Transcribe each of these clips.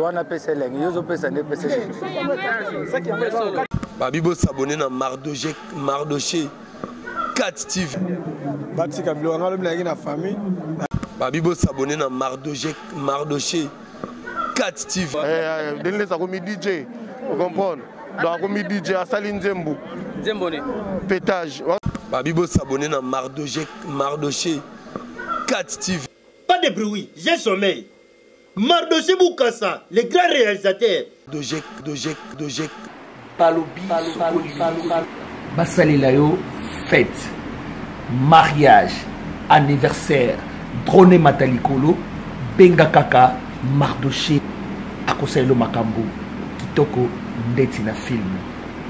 wana pesa lengi yozo pesa ne pesa Babibo s'abonner na Mardoché 4 TV. Bati kabilo ngalo mlangi na famille. Babibo s'abonner na Mardoché 4 TV. Denle sa komi DJ, vous comprenez? Donc komi DJ à Saline Zembo. Zembone. Pétage. Babibo s'abonner na Mardoché 4 TV. Pas de bruit, j'ai sommeil. Mardoché Boukassa, le grand réalisateur. Dojek. Palobi, Basalela yo, fête, mariage, anniversaire, drone matalikolo, benga kaka, Mardoché, akoselo makambo, kitoko, ndeti na film.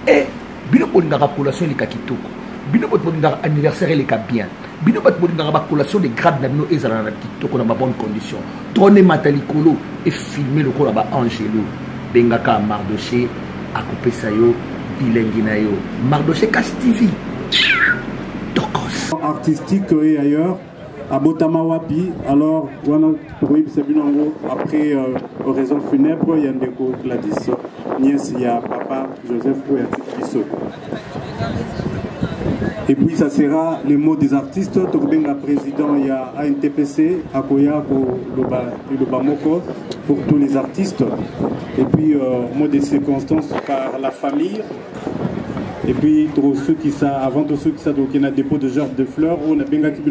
Et, bino bolingaka collation lika kitoko, bino bolingaka anniversaire lika bien, bino bolingaka collation de grade na bino ezala na kitoko na bonne condition. Drone matalikolo et filmer le kola ba Angelo, benga ka Mardoché, akopé sayo, bilengi na yo. Mardoché Cash TV. Tokos. Artistique et ailleurs. À Botama Wapi, alors, après oraison funèbre, il y a Ndeko Gladys, nièce, il y a papa Joseph Bisso. Et puis ça sera les mots des artistes. Tokbenga président, il y a ANTPC, Akoya, Lobamoko, pour tous les artistes. Et puis mot des circonstances par la famille. Et puis pour ceux qui savent, avant tous ceux qui savent qu'il y a un dépôt de genre de fleurs, on a bien qui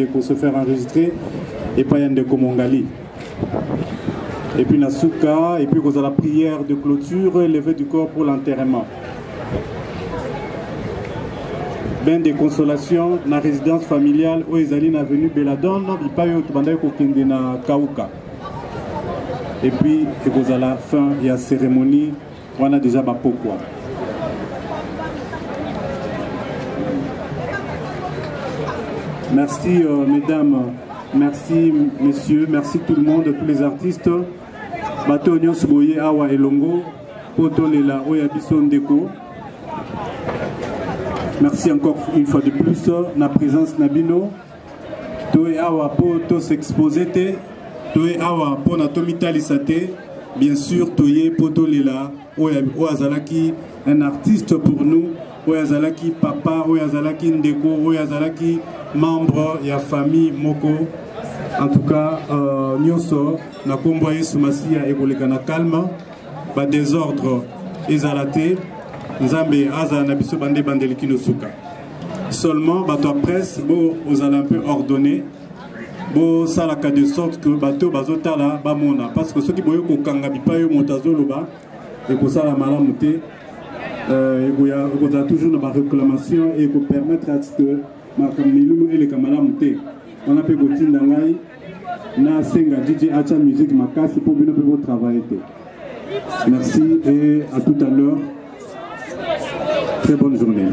pour se faire enregistrer et pas un de Komongali. Et puis Nasuka, et puis vous avez la prière de clôture, lever du corps pour l'enterrement. Ben des consolations dans la résidence familiale où Ezaline avenue Belladon, il pas eu de na Kauka. Et puis vous à la fin, il y a cérémonie, on a déjà pourquoi. Merci mesdames, merci messieurs, merci tout le monde, tous les artistes. Bato Nyon Suboye Awa Elongo, Poto Lela Oya Bisson Deko. Merci encore une fois de plus, na présence Nabino. Toe Awa Poto s'exposer, Toe Awa Po Natomita Lisate. Bien sûr, Toye Poto Lela Oya Zalaki, un artiste pour nous. Oya Zalaki papa, Oya Zalaki Ndeko, Oya Zalaki membre et famille Moko. En tout cas, Nyoso, na komboye Soumassia et Bolekana calme, ba désordre ezalate, Nzambe aza na biso bande bandeliki no suka. Seulement, bato presse, bo ozala un peu ordonné, bo salaka de sorte que bato bazotala bamona, parce que ceux qui boyo ko kanga bipayo motazoloba et ko sala malamu te, il y a toujours une réclamation et pour permettre à ce que Makamilulu et les Kamalamoute, on a pu goûter d'angaï, na senga DJ Acha musique makasi pour bien pour travailler. Merci et à tout à l'heure. Très bonne journée.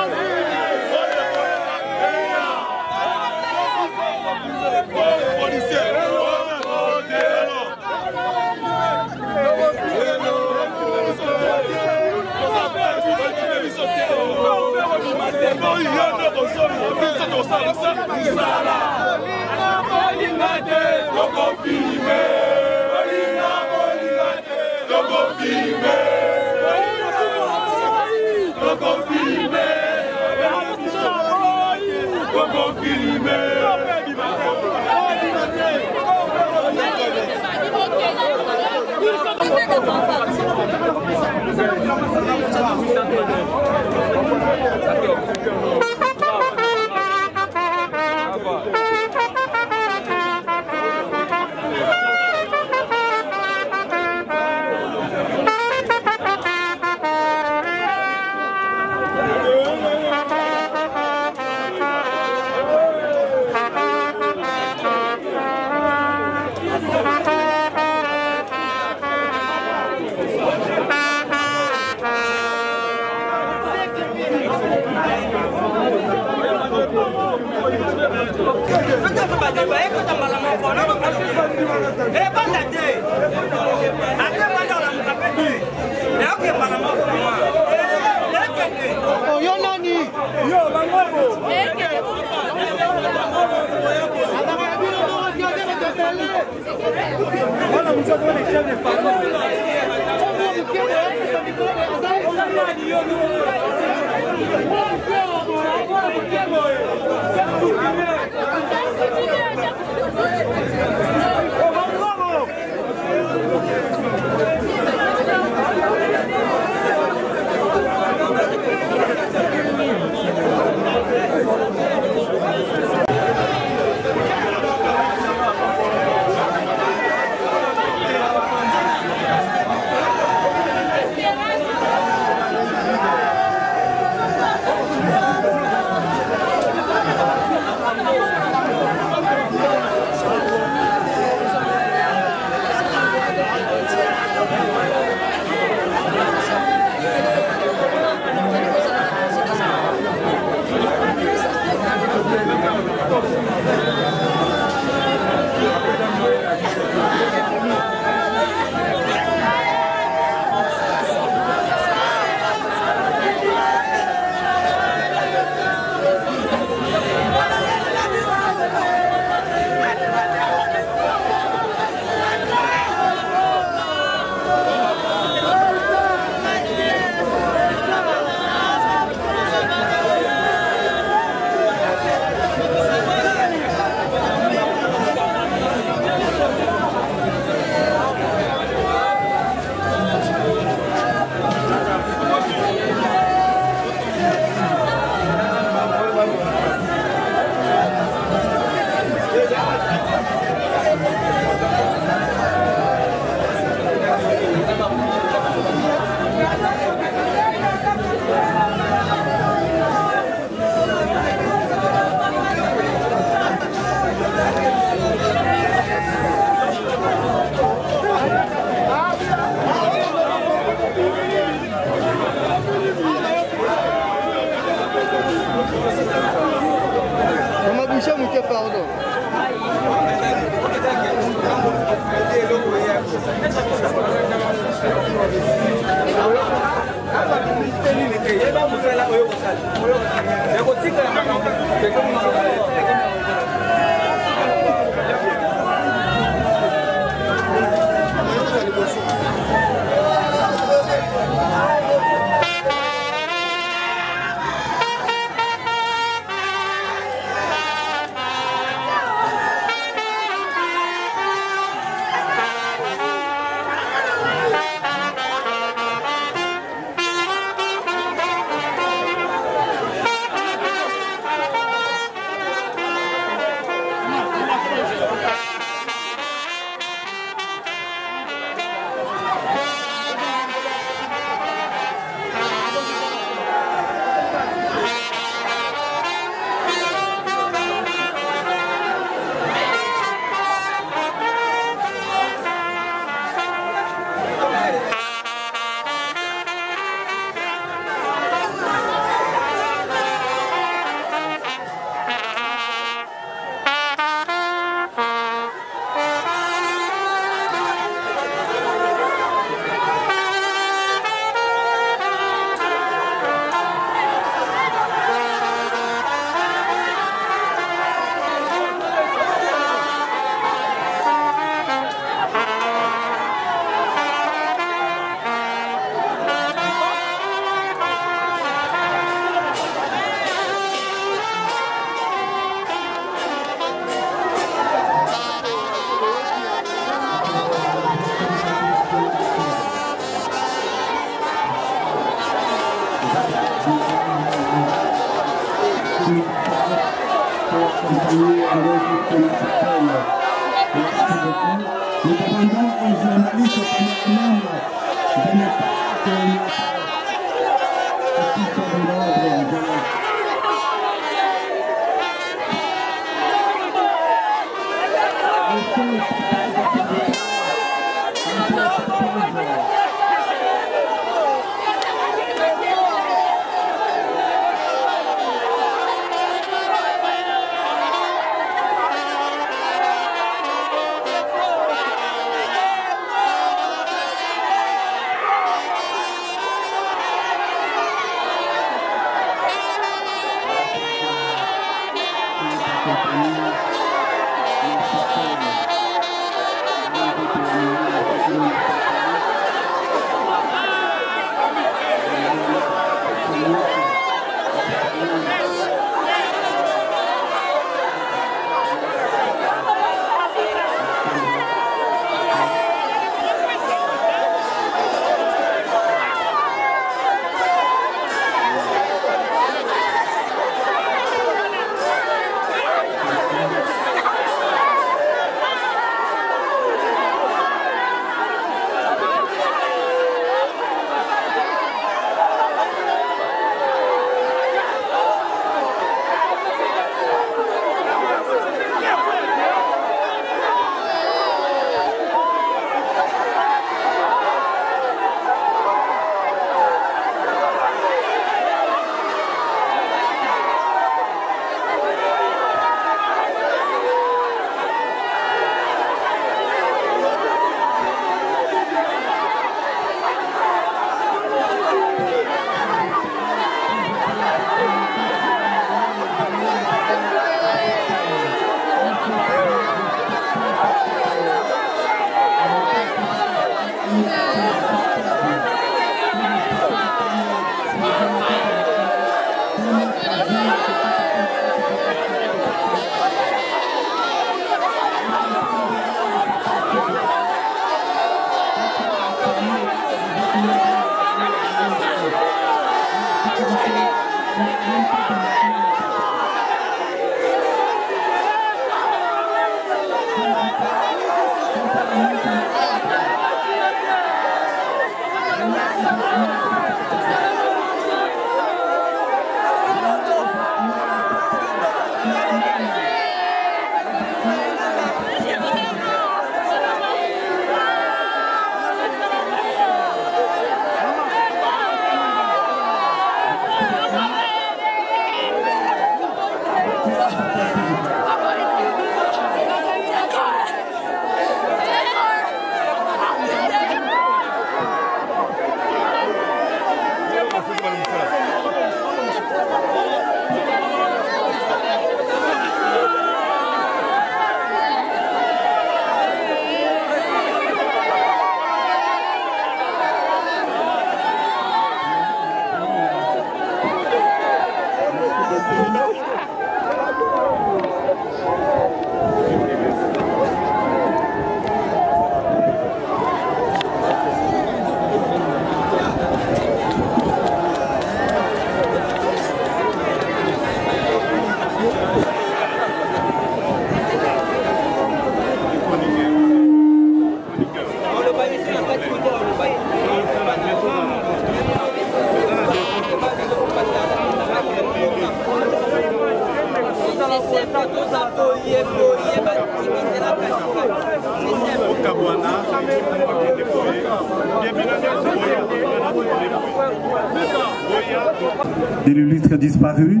De l'illustre disparu,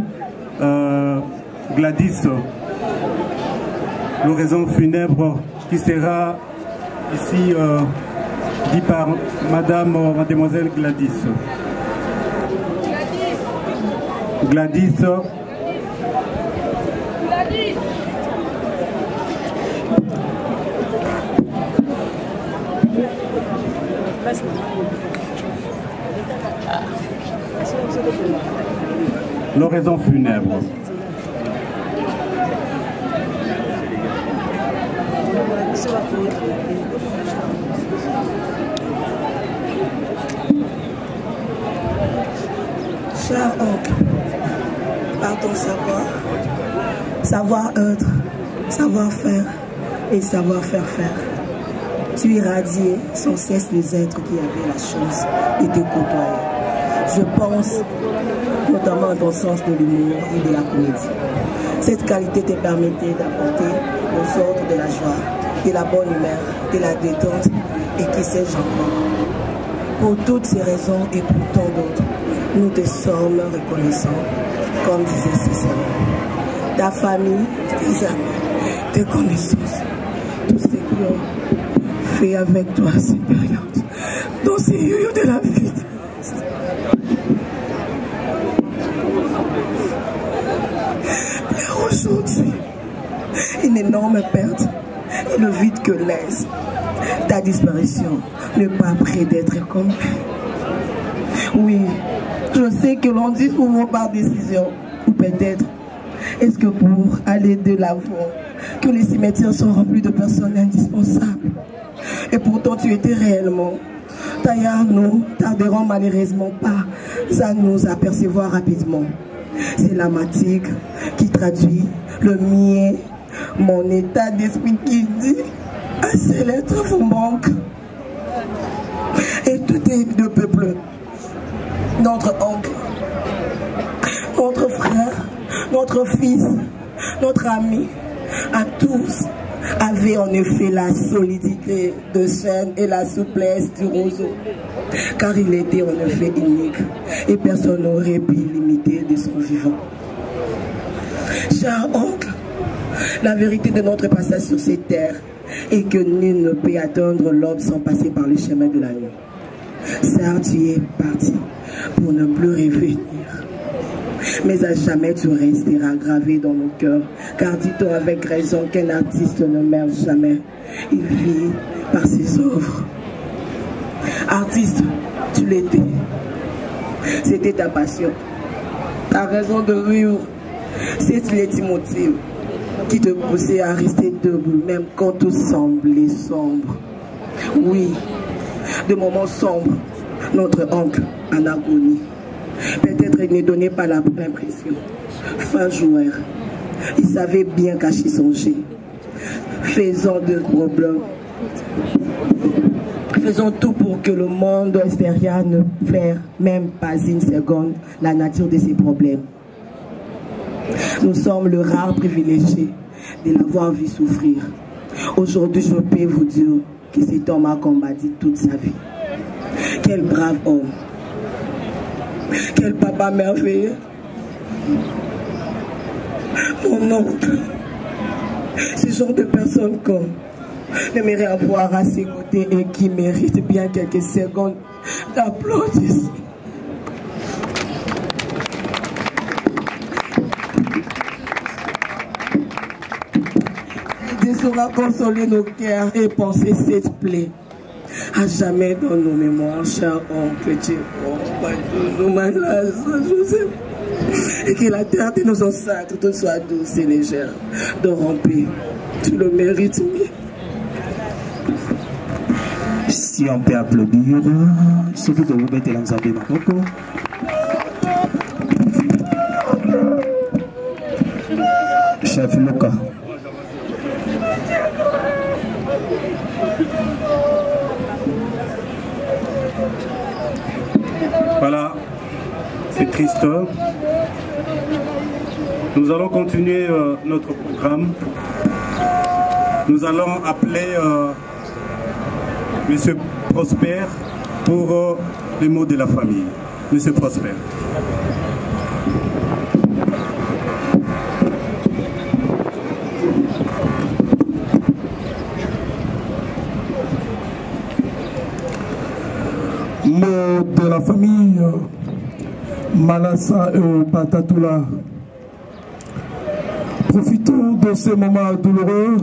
Gladys, l'oraison funèbre qui sera ici dit par mademoiselle Gladys. Gladys. L'oraison funèbre. Cher oncle, par ton savoir-être, savoir-faire et savoir-faire faire, tu irradiais sans cesse les êtres qui avaient la chance de te côtoyer. Je pense notamment à ton sens de l'humour et de la comédie. Cette qualité te permettait d'apporter aux autres de la joie, de la bonne humeur, de la détente et qui sais-je encore. Pour toutes ces raisons et pour tant d'autres, nous te sommes reconnaissants, comme disait Césaire. Ta famille, tes amis, tes connaissances, tous ceux qui ont fait avec toi cette période, dans ces lieux de la vie. Aujourd'hui, une énorme perte et le vide que laisse ta disparition n'est pas près d'être comblé. Oui, je sais que l'on dit souvent par décision, ou peut-être est-ce que pour aller de l'avant, que les cimetières sont remplis de personnes indispensables. Et pourtant tu étais réellement. D'ailleurs, nous tarderons malheureusement pas à nous apercevoir rapidement. C'est la fatigue qui traduit le mien, mon état d'esprit qui dit à ces lettres vous manque. Et tout est de peuple. Notre oncle, notre frère, notre fils, notre ami, à tous avait en effet la solidité de chêne et la souplesse du roseau, car il était en effet unique et personne n'aurait pu l'imiter de son vivant. Cher oncle, la vérité de notre passage sur ces terres est que nul ne peut attendre l'aube sans passer par le chemin de la nuit. Certes, tu es parti pour ne plus revenir, mais à jamais tu resteras gravé dans nos cœurs, car dit-on avec raison qu'un artiste ne meurt jamais, il vit par ses œuvres. Artiste, tu l'étais, c'était ta passion, ta raison de vivre, c'est l'étimotive qui te poussait à rester debout, même quand tout semblait sombre. Oui, de moments sombres, notre oncle en agonie. Peut-être il ne donnait pas l'impression. Fin joueur, il savait bien cacher son jet. Faisons de problèmes. Faisons tout pour que le monde extérieur ne perd même pas une seconde la nature de ses problèmes. Nous sommes le rare privilégié de l'avoir vu souffrir. Aujourd'hui, je peux vous dire que cet homme a combattu toute sa vie. Quel brave homme. Quel papa merveilleux. Mon oncle. Ce genre de personne comme j'aimerais avoir à ses côtés et qui mérite bien quelques secondes d'applaudissements. Il saura consoler nos cœurs et penser cette plaie à jamais dans nos mémoires, cher oncle Dieu, nous malades, et que la terre de nos ancêtres te soit douce et légère, de remplir, tu le mérites mieux. Si on peut applaudir, surtout que vous mettez l'ensemble Makoko. Chef Luka. Voilà, c'est triste. Nous allons continuer notre programme. Nous allons appeler Monsieur Prosper, pour les mots de la famille. Monsieur Prosper. Mots de la famille Malassa et Batatula. Profitons de ces moments douloureux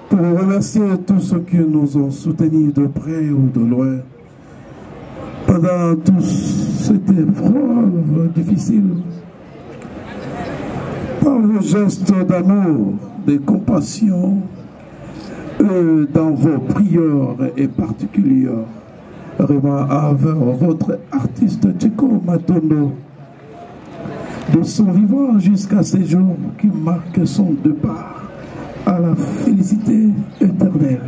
pour remercier tous ceux qui nous ont soutenus de près ou de loin pendant toute cette épreuve difficile. Par vos gestes d'amour, de compassion et dans vos prières et particulières, envers votre artiste Tcheko Matondo, de son vivant jusqu'à ces jours qui marquent son départ à la félicité éternelle.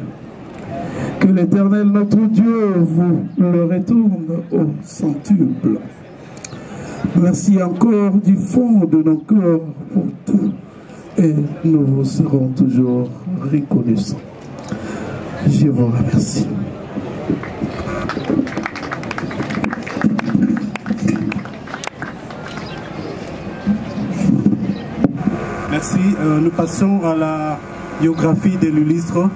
Que l'Éternel, notre Dieu, vous le retourne au centuple. Merci encore du fond de nos cœurs pour tout et nous vous serons toujours reconnaissants. Je vous remercie. Merci. Nous passons à la biographie de l'illustre.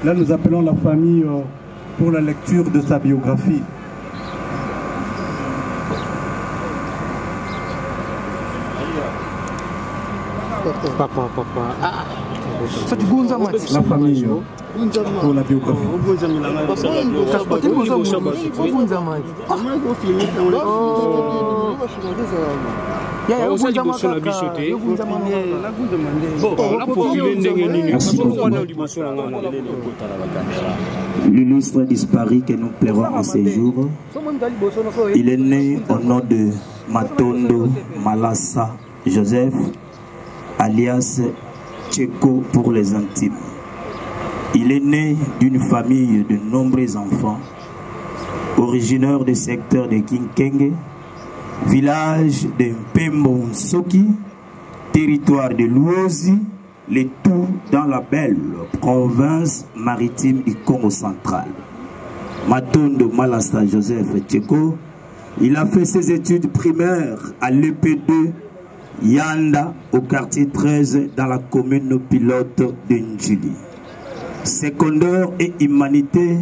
Là, nous appelons la famille pour la lecture de sa biographie. La famille pour la biographie. L'illustre disparu que nous pleurons en ces jours, il est né au nom de Matondo Malassa Joseph, alias Tcheko pour les intimes. Il est né d'une famille de nombreux enfants, originaire du secteur de Kinkenge, village de Mpembo-Nsoki, territoire de Luozi, le tout dans la belle province maritime du Congo central. Matondo Malassa Joseph Tcheko, il a fait ses études primaires à l'EP2 Yanda au quartier 13 dans la commune pilote de Njili. Secondaire et humanité,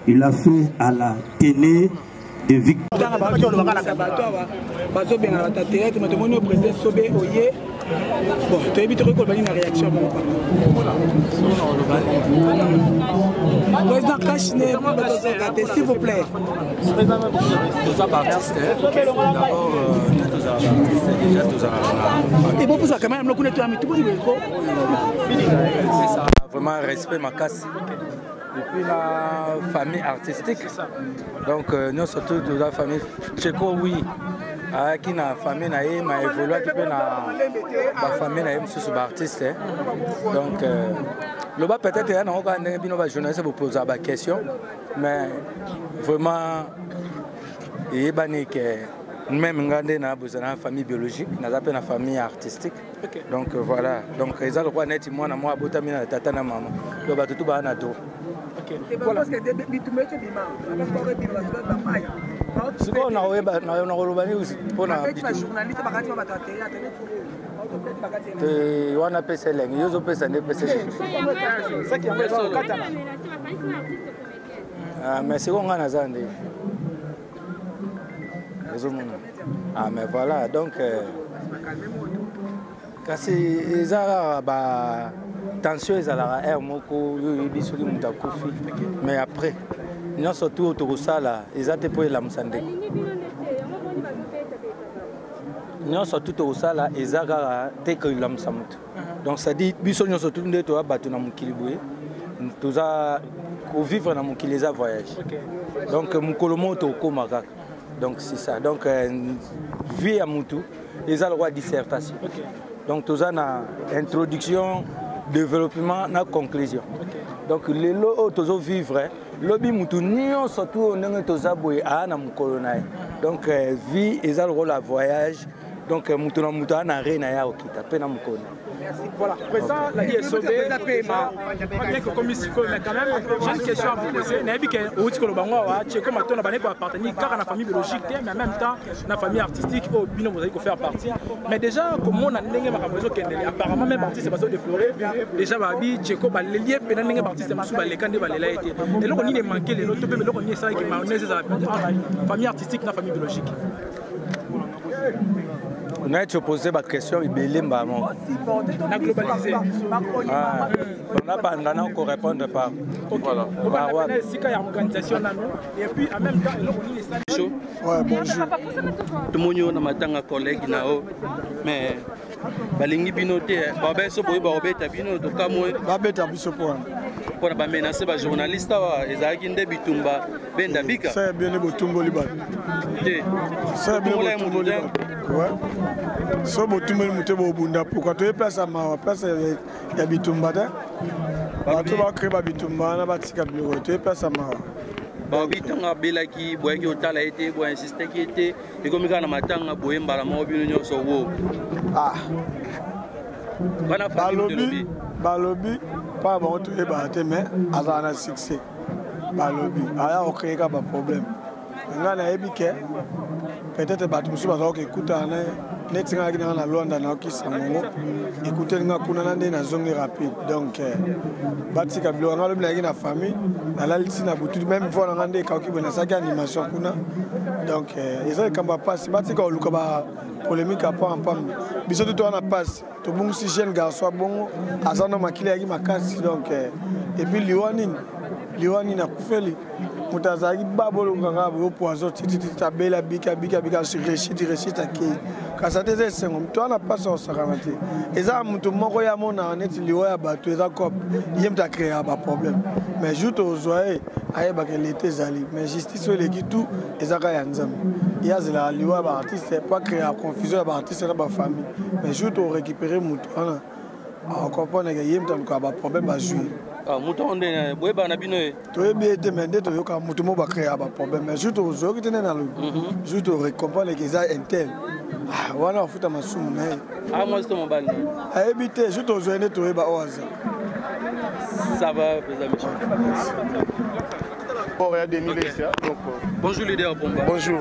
il a fait à la Téné de Victor. Président Kachine, s'il vous plaît. Et bon, pour ça, quand même, le coup de vraiment respect ma casse. Depuis la famille artistique. Donc nous surtout de la famille Tcheko, oui. Qui na famille na m'a évolué qui peut na famille na sous artiste. Donc le bas peut-être il y a un journaliste pour poser des questions, mais vraiment il est banni que même ngande na besoin de famille biologique, na appelle la famille artistique. Donc voilà. Donc ils ont le droit net moi na moi botami na tata na maman. Le bas tout ba na do. Voilà. Mais voilà, donc tension mais après nous surtout autour ça là ils ont pour la musande nous surtout autour ça là ils ont que la musamut donc ça dit biso nous surtout de toi batu na mukilibué tous à vivre na mukileza voyage donc mukolomo to komaka donc c'est ça donc vie à mutu ils ont le droit dissertation donc tous à introduction développement na conclusion. Donc les lots toujours vivre lobby mutu nion surtout on toza boy ana mukolonai. Donc vie ils ont le rôle à voyage donc mutu na mutu na reina ya okita pe na mukona. Voilà, présent, la vie est sauvée. Bien que comme ici, mais quand même, j'ai une question à vous poser. Je sais que au Tiko Bango, tu es comme à ton abonné pour appartenir car à la famille biologique, mais en même temps, la famille artistique, au bino, vous allez faire partie. Mais déjà, comme on a une apparemment, même artiste, c'est pas ça de fleurer. Déjà, Babi, Tcheko, les liens, pendant les artistes, c'est ma les candidats, les laïcs. Et là, on y est manqué, les autres, mais là, on y est ça qui m'a famille artistique, la famille biologique. On a posé ma question, il est maman. On a globalisé. On n'a pas encore répondre par. Voilà. Si il y a une organisation, et puis en même temps, on y ouais, bonjour. Tout le monde a un collègue, mais balingi binote babe so boye babe tabino to kamwe babe tabiso point pour ba menacer ba journaliste wa ezaki nde bitumba benda bika ça bien botumbo liba ça bien botumbo liba ouais so botumbo mutebo bunda pourquoi tu es place à ma place ya bitumba da ba to ba créer ba bitumba na ba tika bilo tu es place à ma babi tanga belaki boyaki otala été bo insister ki était et comme kana matanga boye mbala mo bino nyoso wo ah bana balobi balobi pas bon tu es batté mais azana succès balobi aya o créer ka ba problème ngana ebike peut-être batu musu bazo ke kutana netinga kina na Londres na kisango écouter nga kuna na ndena zongi rapide donc batika bilo nga lobi na famille na la litina butu même fois nga ndeka ki bona saki animation kuna donc ils ont kamba passe batika oluka ba polémique à pas en pam biso to na passe to bungu si jeune garçon bongo azana makili yaki makasi donc et puis liwani na kufeli mutazaki babolo nganga bo poison titi tabela bika sur réussite aki kasate ze sengo mto na passe au sakamate eza mtu moko ya mona net liwa ya bato eza cop yemta créer ba problème mais juste aux oreilles ayeba que l'été zali mais justice le ki tout eza ka ya nzambe yazela liwa ba artiste pas créer confusion ba artiste na ba famille mais juste au récupérer mutu ana on comprend que yemta ko ba problème ba jouer ah mutu onde boye bana bino to ebe demande to yoka mutu mo ba créer ba problème mais juste aux oreilles tena na lo juste au récompense que ça intel ah wana futa masumu na ah moi c'est mon bal ah ebité juste aux oreilles to eba oaza ça va mes amis bonjour leader Pomba bonjour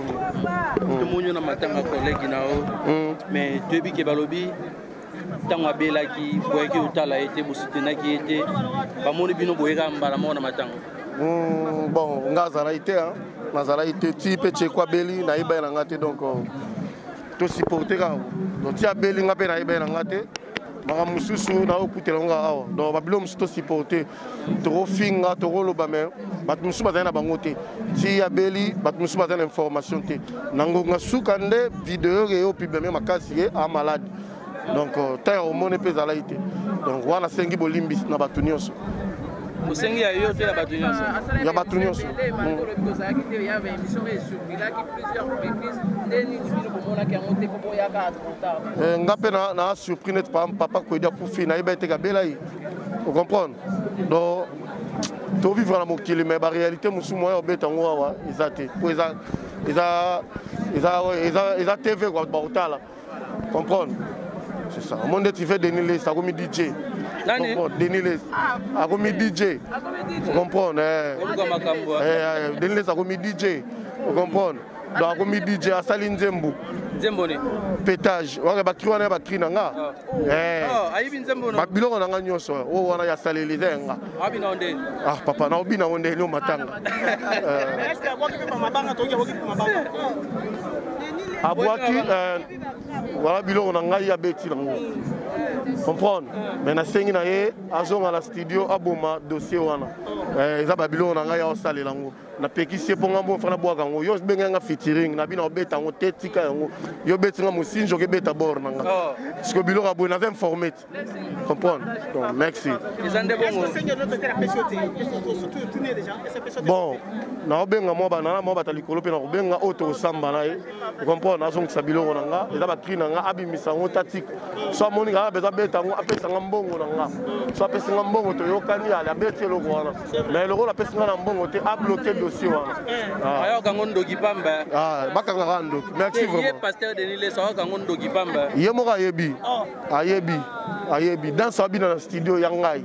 tout le monde na matanga collègue nao mais tu bi ke balobi tanga belaki boyaki utala été bo soutenaki été ba moni bino boyeka mbala mo na matanga bon ngazala été hein ngazala été ti pe tchekwa beli na iba na ngate donc to supporter ka donc ti abeli ngape na iba na ngate maka mususu na okutela nga awa donc babilo musu to supporter to finga to loba mais bat musu bazana na bango te ti abeli bat musu bazana information te nango nga sukande vidéo yo pibeme makasi a malade donc ta au monde pesa la été donc wana sengi bolimbi na batu nyonso osengi ya yo te ya batu nyonso ya batu nyonso ngape na surprise net papa ko dia pour fina iba te kabela yi vous comprendre donc to vivre na mokili mais ba réalité musu moya obeta ngwa ezate pour eza TV quoi ba utala comprendre c'est ça. Mon tu fais Denis Les, ça comme DJ. Denis Les, ça comme DJ. Vous comprenez? Denis Les, ça comme DJ. Vous comprenez? Donc comme DJ à Saline Zembo. Zembone. Pétage. On va crier, on va crier nanga. Aïe Zembone. Bakbilo on a gagné ça. Oh on a ya salé les zenga. Ah papa na obi na onde no matanga. Est-ce que moi qui peux mabanga to ki mabanga? Abouaki, voilà, bilo on a ngaya beti lango. Comprendre? Mais na sengi na ye, azong à la studio aboma dossier wana. Eza babilo on a ngaya osale lango. Na pekisi ponga mo fana boaka ngo. Yo benga nga featuring na bina obeta ngo tetika yango. Yo beti nga musinjo ke beta bor nanga. Parce que bilo ka bona vem format. Comprendre? Donc merci. Bon, na obenga mo bana mo batali kolo pe na obenga auto samba na ye. Comprendre? Azong sabilo nanga, eza ba tri nanga abimisa ngo tatik. So moni nga beza beta ngo apesa nga mbongo nanga. So apesa nga mbongo to yokani ala beti lo wana. Mais le rôle apesa nga mbongo te a bloqué dossier wana. Ayo kango ndoki pamba. Ah, bakanga rando. Merci vraiment. Ye pasteur Denis Les ayo kango ndoki pamba. Ye mo ka yebi. Ayebi. ayebi dans sa dans le studio yangai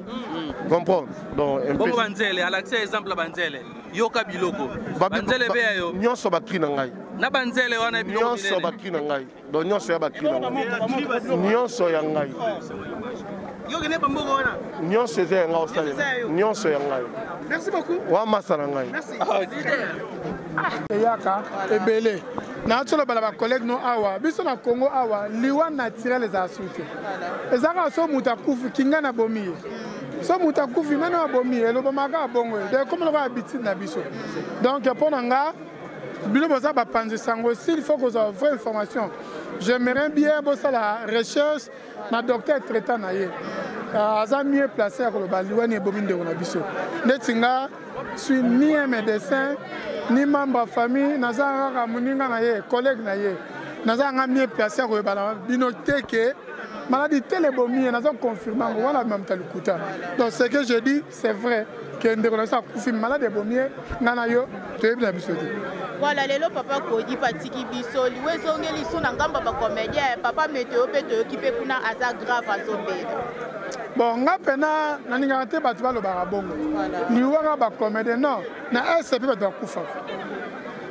comprendre donc un peu banzele alaxé exemple banzele yoka biloko banzele be yo nyonso bakri na ngai na banzele wana biloko nyonso bakri na ngai donc nyonso ya bakri na ngai nyonso ya ngai yoki ne bamboko wana nyonso eza nga osale nyonso ya ngai. Merci beaucoup wa masala ngai merci yaka ebele na tolo bala ba collègue no awa biso na Congo awa liwa naturel les asute ezaka so muta kufu kinga na bomi so muta kufu nana bomi eloba maka bongo de comme le va habitude na biso donc pour nga bilo boza ba panzi sango s'il faut que ça vraie information j'aimerais bien bosser la recherche na docteur traitant na ye aza mieux placé à le baliwa ni bomi de na biso netinga suis ni un médecin ni membre de famille nazanga muninga na ye collègue na ye nazanga mieux placé ko bala bino teke maladie télébomi nazo confirmer wala même talukuta donc ce que je dis c'est vrai que ndeko ça confirme maladie bomi ngana yo to yebina biso te voilà lelo papa kodi patiki biso liwe zongeli suna ngamba ba comédien papa météo pe to occupé kuna aza grave azobeda bon nga pena naninga te batu balobaka bongo liwaka ba comédien non na SCP batu bakufa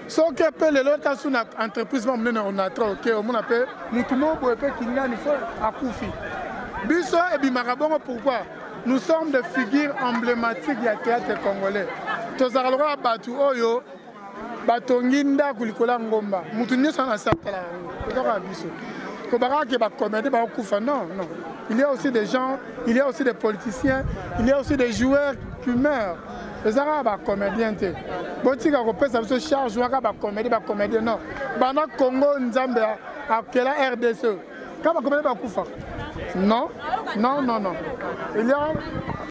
soki mpe lelo tasu na entreprise ba monene on a trop que on appelle mutu moko epe kingani fo akufi biso ebimaka bongo pourquoi nous sommes des figures emblématiques du théâtre congolais tozaka lokola batu oyo batongi ndako likola ngomba mutu nyonso na satala tozoka biso kobaka ke bacomédie bakufa non non il y a aussi des gens il y a aussi des politiciens il y a aussi des joueurs qui meurent les arabes ba comédien te botika ko pesa biso charge waka ba comédie non bana Congo nzambe akela RDC ka ba comédie ba kufa non non non non il y a